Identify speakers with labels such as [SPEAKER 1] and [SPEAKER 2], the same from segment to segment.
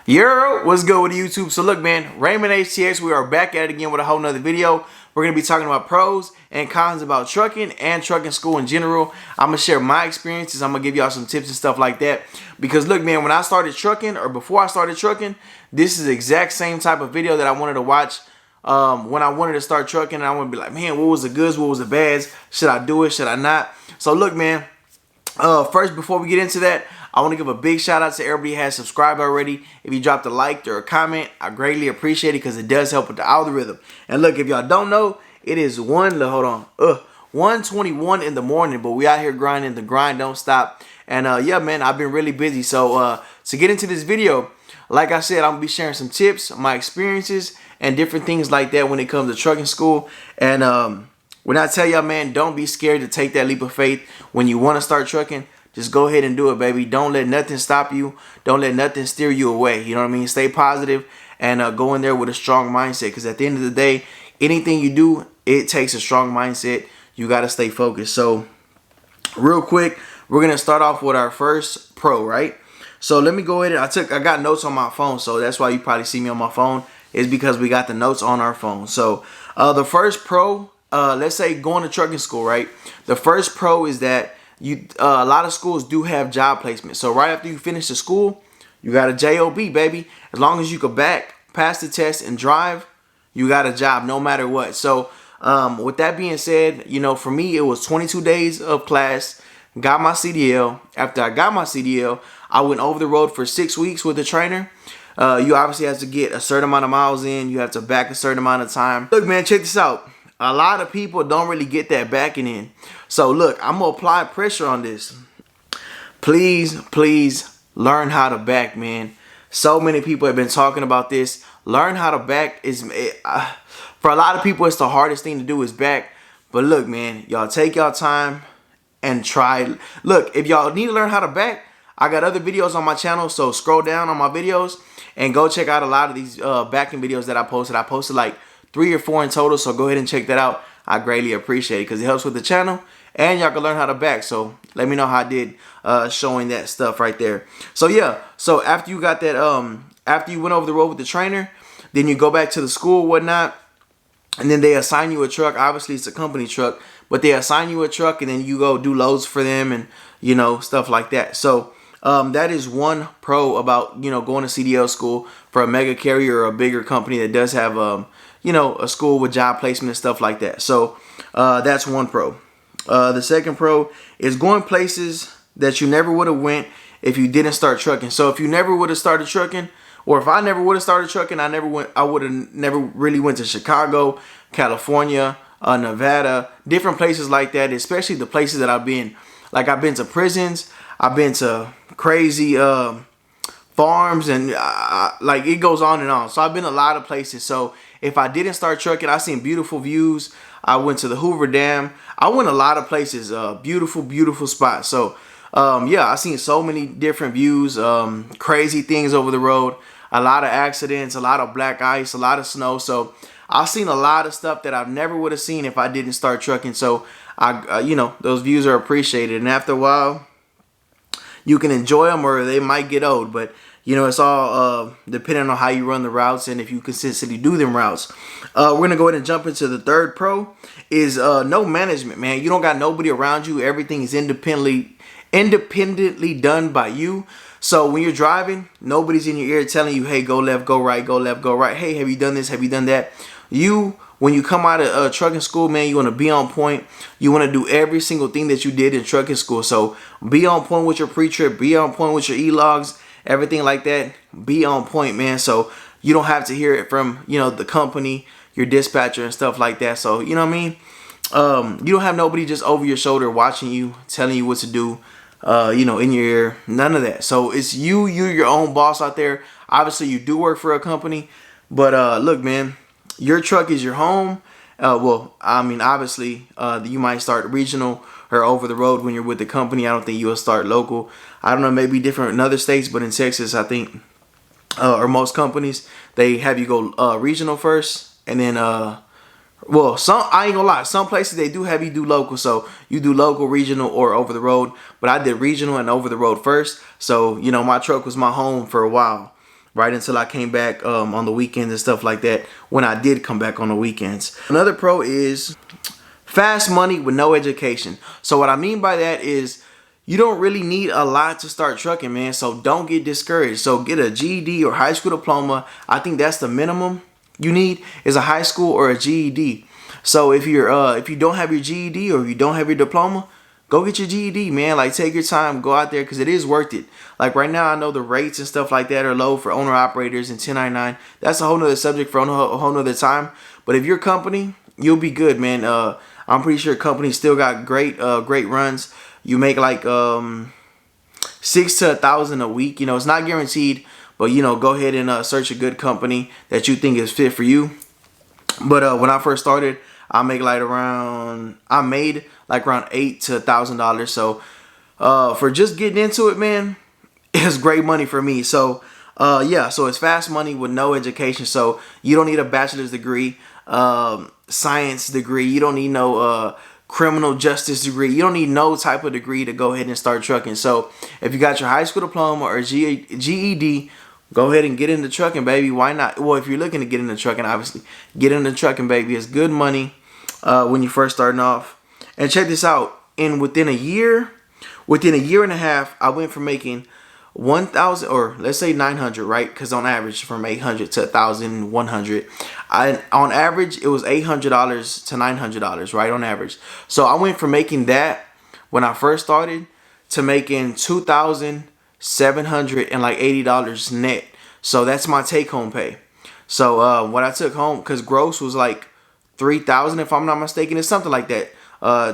[SPEAKER 1] Yo, what's good with YouTube? So look, man, Raymond HTX, we are back at it again with a whole nother video. We're going to be talking about pros and cons about trucking and trucking school in general. I'm going to share my experiences. I'm going to give y'all some tips and stuff like that. Because look, man, when I started trucking or before I started trucking, this is the exact same type of video that I wanted to watch when I wanted to start trucking. And I want to be like, man, what was the goods? What was the bads? Should I do it? Should I not? So look, man, first, before we get into that, I want to give a big shout out to everybody who has subscribed already. If you dropped a like or a comment, I greatly appreciate it because it does help with the algorithm. And look, if y'all don't know, it is 1:21 in the morning, but we out here grinding. The grind don't stop. And yeah, man, I've been really busy. So to get into this video, like I said, I'm gonna be sharing some tips, my experiences, and different things like that when it comes to trucking school. And when I tell y'all, man, don't be scared to take that leap of faith when you want to start trucking. Just go ahead and do it, baby. Don't let nothing stop you. Don't let nothing steer you away. You know what I mean? Stay positive and go in there with a strong mindset. Because at the end of the day, anything you do, it takes a strong mindset. You got to stay focused. So real quick, we're going to start off with our first pro, right? So let me go ahead and I got notes on my phone. So that's why you probably see me on my phone, is because we got the notes on our phone. So the first pro, let's say going to trucking school, right? The first pro is that a lot of schools do have job placement. So right after you finish the school, you got a job, baby. As long as you could pass the test and drive, you got a job no matter what. So with that being said, you know, for me, it was 22 days of class, got my CDL. After I got my CDL, I went over the road for 6 weeks with the trainer. You obviously have to get a certain amount of miles in. You have to back a certain amount of time. Look, man, check this out. A lot of people don't really get that backing in. So look, I'm going to apply pressure on this. Please learn how to back, man. So many people have been talking about this. Learn how to back. For a lot of people, it's the hardest thing to do is back. But look, man, y'all take y'all time and try. Look, if y'all need to learn how to back, I got other videos on my channel. So scroll down on my videos and go check out a lot of these backing videos that I posted. I posted like 3 or 4 in total, so go ahead and check that out. I greatly appreciate it because it helps with the channel and y'all can learn how to back. So let me know how I did showing that stuff right there. So yeah, so after you got that, after you went over the road with the trainer, then you go back to the school, whatnot, and then they assign you a truck. Obviously it's a company truck, but they assign you a truck and then you go do loads for them and, you know, stuff like that. So that is one pro about, you know, going to CDL school for a mega carrier or a bigger company that does have you know, a school with job placement and stuff like that. So that's one pro. The second pro is going places that you never would have went if you didn't start trucking. So if you never would have started trucking, or if I never would have started trucking, I would have never really went to Chicago, California, Nevada, different places like that, especially the places that I've been. Like I've been to prisons, I've been to crazy farms, and like it goes on and on. So I've been a lot of places. So if I didn't start trucking, I seen beautiful views. I went to the Hoover Dam. I went a lot of places, beautiful spots. So yeah, I seen so many different views, crazy things over the road, a lot of accidents, a lot of black ice, a lot of snow. So I've seen a lot of stuff that I never would have seen if I didn't start trucking. So you know, those views are appreciated, and after a while, you can enjoy them or they might get old, but you know, it's all depending on how you run the routes and if you consistently do them routes. We're going to go ahead and jump into the third pro is no management, man. You don't got nobody around you. Everything is independently done by you. So when you're driving, nobody's in your ear telling you, hey, go left, go right, go left, go right. Hey, have you done this? Have you done that? When you come out of trucking school, man, you want to be on point. You want to do every single thing that you did in trucking school. So be on point with your pre-trip. Be on point with your e-logs. Everything like that, be on point, man. So you don't have to hear it from, you know, the company, your dispatcher and stuff like that. So, you know what I mean? You don't have nobody just over your shoulder watching you, telling you what to do, you know, in your ear. None of that. So it's you're your own boss out there. Obviously, you do work for a company. But look, man, your truck is your home. Well, I mean, obviously, you might start regional or over the road when you're with the company. I don't think you'll start local. I don't know, maybe different in other states, but in Texas, I think, or most companies, they have you go regional first, and then, well, I ain't gonna lie, some places they do have you do local, so you do local, regional, or over the road. But I did regional and over the road first, so you know my truck was my home for a while. right until I came back on the weekends and stuff like that, when I did come back on the weekends. Another pro is fast money with no education. So what I mean by that is you don't really need a lot to start trucking, man. So don't get discouraged. So get a GED or high school diploma. I think that's the minimum you need, is a high school or a GED. So if you don't have your GED or if you don't have your diploma, go get your GED, man. Like, take your time, go out there, because it is worth it. Like right now, I know the rates and stuff like that are low for owner operators and 1099. That's a whole nother subject for a whole nother time. But if your company, you'll be good, man. I'm pretty sure companies still got great runs. You make like $600 to $1,000 a week. You know, it's not guaranteed, but you know, go ahead and search a good company that you think is fit for you. But when I first started, I made like around $800 to $1,000. So for just getting into it, man, it's great money for me. So yeah, so it's fast money with no education. So you don't need a bachelor's degree, science degree. You don't need no criminal justice degree. You don't need no type of degree to go ahead and start trucking. So if you got your high school diploma or GED, go ahead and get into trucking, baby. Why not? Well, if you're looking to get into trucking, obviously, get into trucking, baby. It's good money when you first starting off. And check this out. Within a year and a half, I went from making 1,000, or let's say 900, right? Because on average, from 800 to 1,100, on average it was $800 to $900, right? On average. So I went from making that when I first started to making $2,780 net. So that's my take-home pay. So what I took home, because gross was like 3,000 if I'm not mistaken, it's something like that.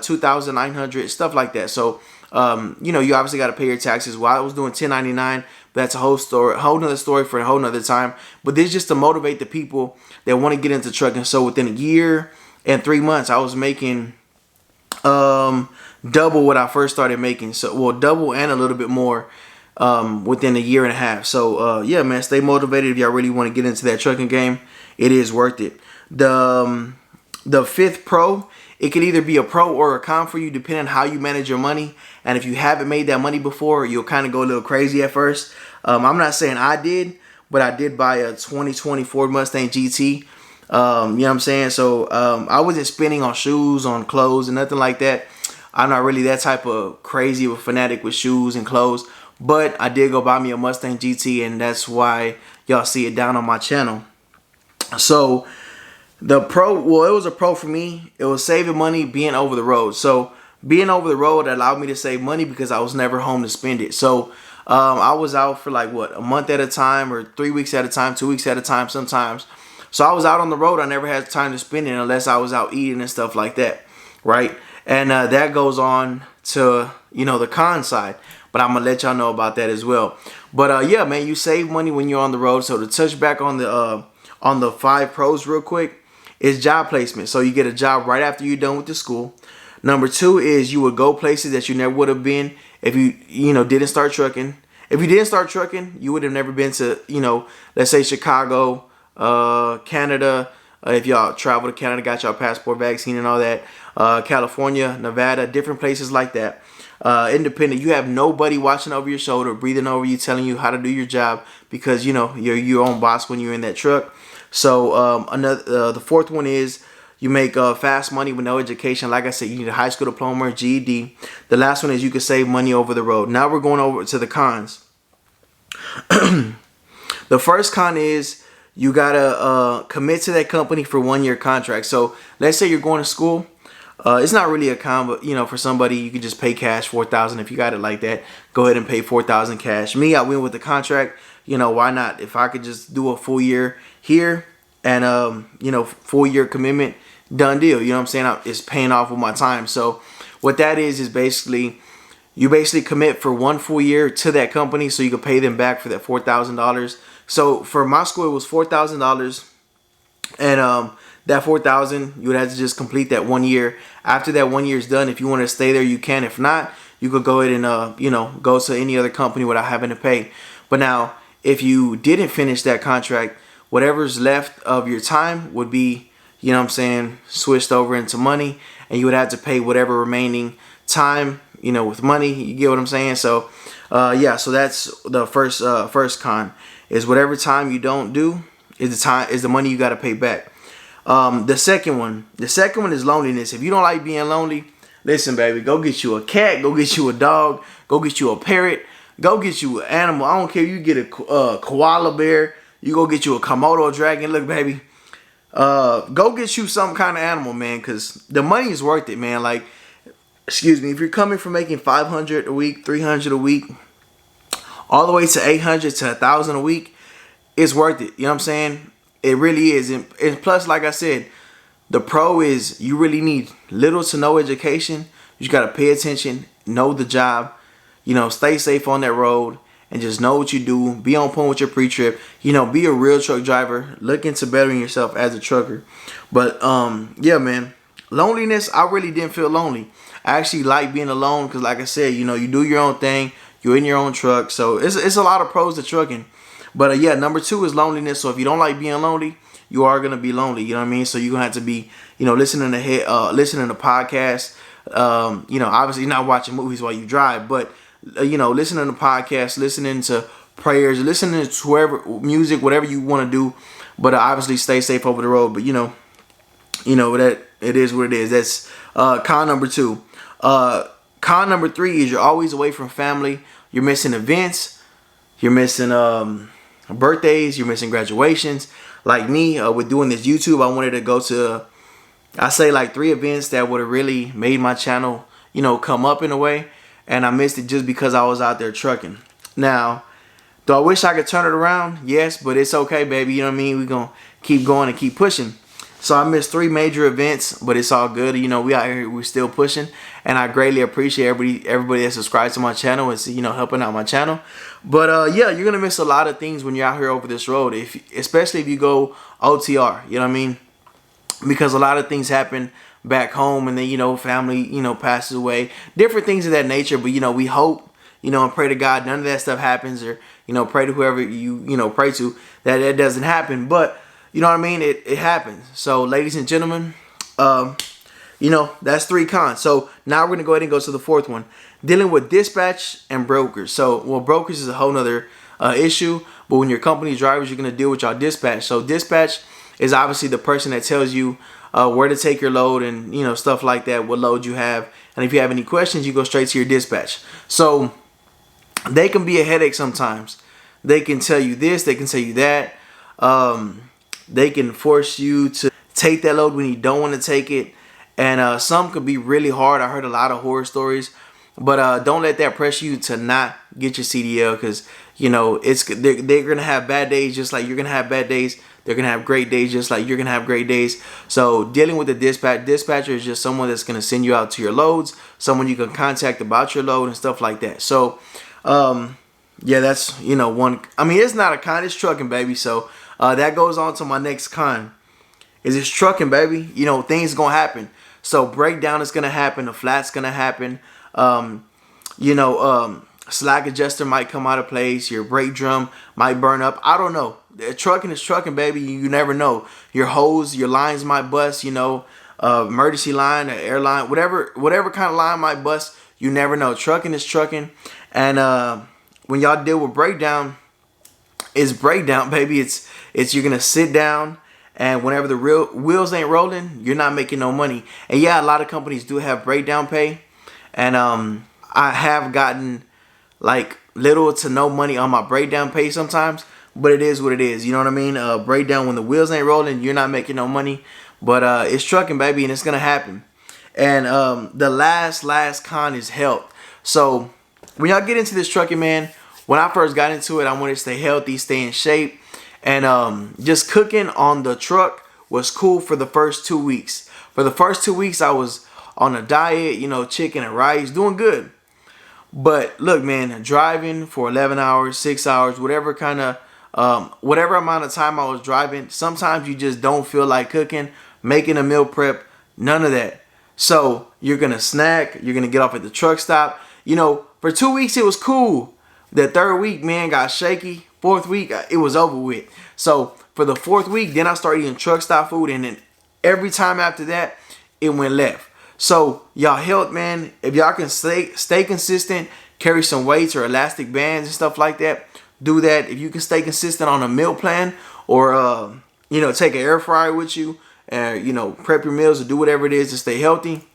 [SPEAKER 1] 2,900, stuff like that. So you know, you obviously got to pay your taxes. While I was doing 1099, but that's a whole nother story for a whole nother time. But this is just to motivate the people that want to get into trucking. So within a year and 3 months, I was making double what I first started making. So, well, double and a little bit more within a year and a half. So yeah, man, stay motivated if y'all really want to get into that trucking game. It is worth it. The fifth pro, it can either be a pro or a con for you, depending on how you manage your money. And if you haven't made that money before, you'll kind of go a little crazy at first. I'm not saying I did, but I did buy a 2020 Ford Mustang GT. You know what I'm saying? So I wasn't spending on shoes, on clothes, and nothing like that. I'm not really that type of crazy of a fanatic with shoes and clothes. But I did go buy me a Mustang GT, and that's why y'all see it down on my channel. So the pro, well, it was a pro for me. It was saving money, being over the road. So being over the road allowed me to save money because I was never home to spend it. So I was out for like, what, a month at a time, or 3 weeks at a time, 2 weeks at a time sometimes. So I was out on the road. I never had time to spend it unless I was out eating and stuff like that, right? And that goes on to, you know, the con side. But I'm going to let y'all know about that as well. But yeah, man, you save money when you're on the road. So to touch back on the 5 pros real quick, is job placement. So you get a job right after you're done with the school. Number 2 is you would go places that you never would have been if you didn't start trucking. If you didn't start trucking, you would have never been to, let's say Chicago, Canada. If y'all travel to Canada, got y'all passport, vaccine, and all that. California, Nevada, different places like that. Independent. You have nobody watching over your shoulder, breathing over you, telling you how to do your job, because you're your own boss when you're in that truck. So the 4th one is you make fast money with no education. Like I said, you need a high school diploma or GED. The last one is you can save money over the road. Now we're going over to the cons. The first con is you gotta commit to that company for 1-year contract. So let's say you're going to school. It's not really a con, but for somebody, you can just pay cash, $4,000. If you got it like that, go ahead and pay $4,000 cash. Me, I went with the contract. Why not? If I could just do a full year here and full year commitment, done deal. You know what I'm saying? It's paying off with my time. So what that is basically, you basically commit for 1 full year to that company, so you can pay them back for that $4,000. So for my school, it was $4,000, and that $4,000, you would have to just complete that 1 year. After that 1 year is done, if you want to stay there, you can. If not, you could go ahead and go to any other company without having to pay. But now, if you didn't finish that contract, whatever's left of your time would be, switched over into money, and you would have to pay whatever remaining time, with money. You get what I'm saying? So, yeah. So that's the first con. is whatever time you don't do is the money you got to pay back. The second one is loneliness. If you don't like being lonely, listen, baby, go get you a cat, go get you a dog, go get you a parrot, go get you an animal. I don't care. You get a koala bear, you go get you a Komodo dragon. Look, baby, go get you some kind of animal, man, because the money is worth it, man. Like, excuse me, if you're coming from making 500 a week, 300 a week, all the way to 800 to 1,000 a week, it's worth it. You know what I'm saying? It really is. And plus, like I said, the pro is you really need little to no education. You just got to pay attention, know the job, you know, stay safe on that road, and just know what you do. Be on point with your pre-trip. You know, be a real truck driver. Look into bettering yourself as a trucker. But, yeah, man, loneliness, I really didn't feel lonely. I actually like being alone because, like I said, you know, you do your own thing. You're in your own truck. So it's a lot of pros to trucking. But yeah, number 2 is loneliness. So if you don't like being lonely, you are gonna be lonely. You know what I mean? So you're gonna have to be, you know, listening to podcasts. You know, obviously not watching movies while you drive, but you know, listening to podcasts, listening to prayers, listening to whoever music, whatever you want to do. But obviously stay safe over the road. But you know that it is what it is. That's con number 2. Con number 3 is you're always away from family. You're missing events. You're missing birthdays. You're missing graduations. Like me, with doing this YouTube, I wanted to go to, I say like 3 events that would have really made my channel, you know, come up in a way. And I missed it just because I was out there trucking. Now, do I wish I could turn it around? Yes, but it's okay, baby. You know what I mean? We're going to keep going and keep pushing. So I missed 3 major events, but it's all good. You know, we out here, we're still pushing. And I greatly appreciate everybody that subscribes to my channel and, you know, helping out my channel. But yeah, you're going to miss a lot of things when you're out here over this road, especially if you go OTR, you know what I mean? Because a lot of things happen back home and then, you know, family, you know, passes away, different things of that nature. But, you know, we hope, you know, and pray to God none of that stuff happens, or, you know, pray to whoever you know, pray to that doesn't happen. But, you know what I mean? It happens. So, ladies and gentlemen, you know, that's 3 cons. So now we're going to go ahead and go to the 4th one. Dealing with dispatch and brokers. So, well, brokers is a whole nother issue. But when you're company drivers, you're going to deal with y'all dispatch. So dispatch is obviously the person that tells you where to take your load and, you know, stuff like that, what load you have. And if you have any questions, you go straight to your dispatch. So they can be a headache sometimes. They can tell you this, they can tell you that. They can force you to take that load when you don't want to take it. And some could be really hard. I heard a lot of horror stories. But don't let that pressure you to not get your CDL, because, you know, they're going to have bad days just like you're going to have bad days. They're going to have great days just like you're going to have great days. So dealing with the dispatcher is just someone that's going to send you out to your loads, someone you can contact about your load and stuff like that. So, yeah, that's, you know, one. I mean, it's not a con, it's trucking, baby. So that goes on to my next con. It's trucking, baby. You know, things going to happen. So breakdown is going to happen. The flat's going to happen. You know, slack adjuster might come out of place. Your brake drum might burn up. I don't know. Trucking is trucking, baby. You never know. Your hose, your lines might bust. You know, emergency line, an airline, whatever kind of line might bust. You never know. Trucking is trucking. And when y'all deal with breakdown, it's breakdown, baby. It's you're gonna sit down. And whenever the real wheels ain't rolling, you're not making no money. And yeah, a lot of companies do have breakdown pay. And I have gotten like little to no money on my breakdown pay sometimes. But it is what it is. You know what I mean? Breakdown when the wheels ain't rolling, you're not making no money. But it's trucking, baby, and it's going to happen. And the last con is health. So when y'all get into this trucking, man, when I first got into it, I wanted to stay healthy, stay in shape. And just cooking on the truck was cool for the first 2 weeks. For the first 2 weeks, I was on a diet, you know, chicken and rice, doing good. But look, man, driving for 11 hours, 6 hours, whatever kind of, whatever amount of time I was driving, sometimes you just don't feel like cooking, making a meal prep, none of that. So you're going to snack, you're going to get off at the truck stop. You know, for 2 weeks, it was cool. The 3rd week, man, got shaky. 4th week, it was over with. So for the 4th week, then I started eating truck stop food. And then every time after that, it went left. So y'all health, man, if y'all can stay consistent, carry some weights or elastic bands and stuff like that, do that. If you can stay consistent on a meal plan, or you know, take an air fryer with you, and you know, prep your meals or do whatever it is to stay healthy,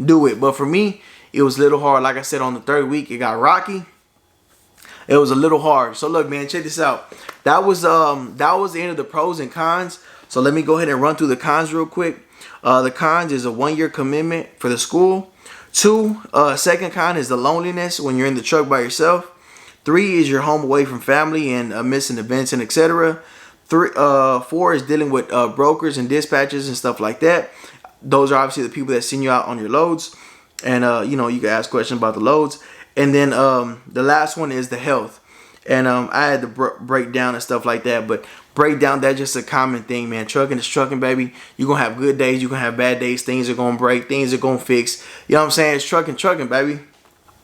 [SPEAKER 1] do it. But for me, it was a little hard. Like I said, on the 3rd week, it got rocky. It was a little hard. So look, man, check this out. That was the end of the pros and cons. So let me go ahead and run through the cons real quick. The cons is a 1-year commitment for the school. 2, second con is the loneliness when you're in the truck by yourself. 3 is you're home away from family and missing events and etc. 4 is dealing with brokers and dispatchers and stuff like that. Those are obviously the people that send you out on your loads, and you know, you can ask questions about the loads. And then the last one is the health. And I had to break down and stuff like that. But breakdown, that's just a common thing, man. Trucking is trucking, baby. You're going to have good days. You're going to have bad days. Things are going to break. Things are going to fix. You know what I'm saying? It's trucking, baby.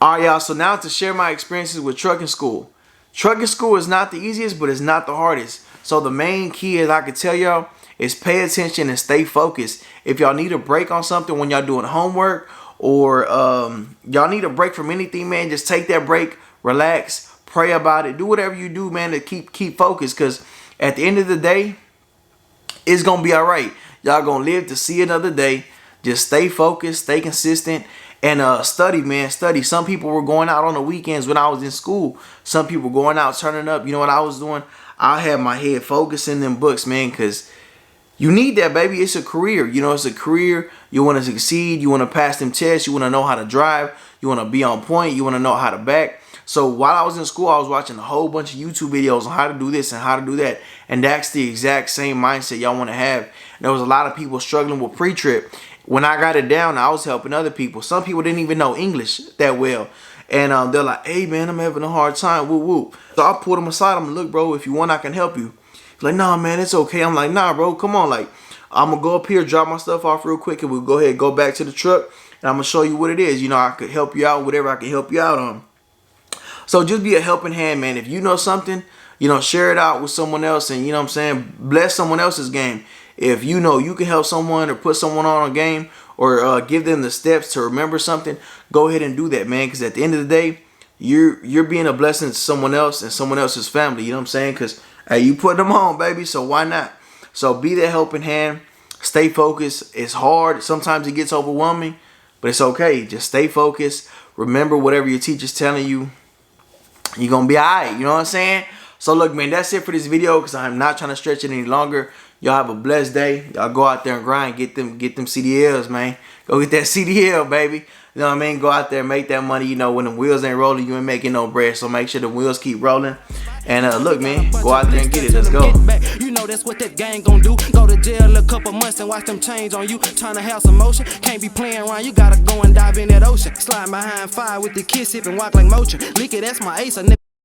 [SPEAKER 1] All right, y'all. So now to share my experiences with trucking school. Trucking school is not the easiest, but it's not the hardest. So the main key, as I can tell y'all, is pay attention and stay focused. If y'all need a break on something when y'all doing homework, or y'all need a break from anything, man, just take that break, relax, pray about it, do whatever you do, man, to keep focused, because at the end of the day, it's gonna be all right. Y'all gonna live to see another day. Just stay focused, stay consistent, and study, man, study. Some people were going out on the weekends when I was in school. Some people going out, turning up. You know what I was doing? I had my head focused in them books, man, because you need that, baby. It's a career. You know, it's a career. You want to succeed. You want to pass them tests. You want to know how to drive. You want to be on point. You want to know how to back. So while I was in school, I was watching a whole bunch of YouTube videos on how to do this and how to do that. And that's the exact same mindset y'all want to have. There was a lot of people struggling with pre-trip. When I got it down, I was helping other people. Some people didn't even know English that well. And they're like, hey, man, I'm having a hard time. Whoop, whoop. So I pulled them aside. I'm like, look, bro, if you want, I can help you. Like, nah, man, it's okay. I'm like, nah, bro, come on. Like, I'm going to go up here, drop my stuff off real quick, and we'll go ahead and go back to the truck, and I'm going to show you what it is. You know, I could help you out, whatever I can help you out on. So just be a helping hand, man. If you know something, you know, share it out with someone else, and, you know what I'm saying, bless someone else's game. If you know you can help someone or put someone on a game, or give them the steps to remember something, go ahead and do that, man, because at the end of the day, you're being a blessing to someone else and someone else's family. You know what I'm saying? Because hey, you put them on, baby, so why not? So be that helping hand. Stay focused. It's hard. Sometimes it gets overwhelming, but it's okay. Just stay focused. Remember whatever your teacher's telling you. You're going to be all right. You know what I'm saying? So look, man, that's it for this video, because I'm not trying to stretch it any longer. Y'all have a blessed day. Y'all go out there and grind. Get them CDLs, man. Go get that CDL, baby. You know what I mean? Go out there and make that money. You know, when the wheels ain't rolling, you ain't making no bread. So make sure the wheels keep rolling. And look, man, go out there and get it. Let's go.
[SPEAKER 2] You know that's what that gang gon' do. Go to jail a couple months and watch them change on you. Trying to have some motion. Can't be playing around. You gotta go and dive in that ocean. Slide behind fire with the kiss, sip and walk like motion. Lick it, that's my ace.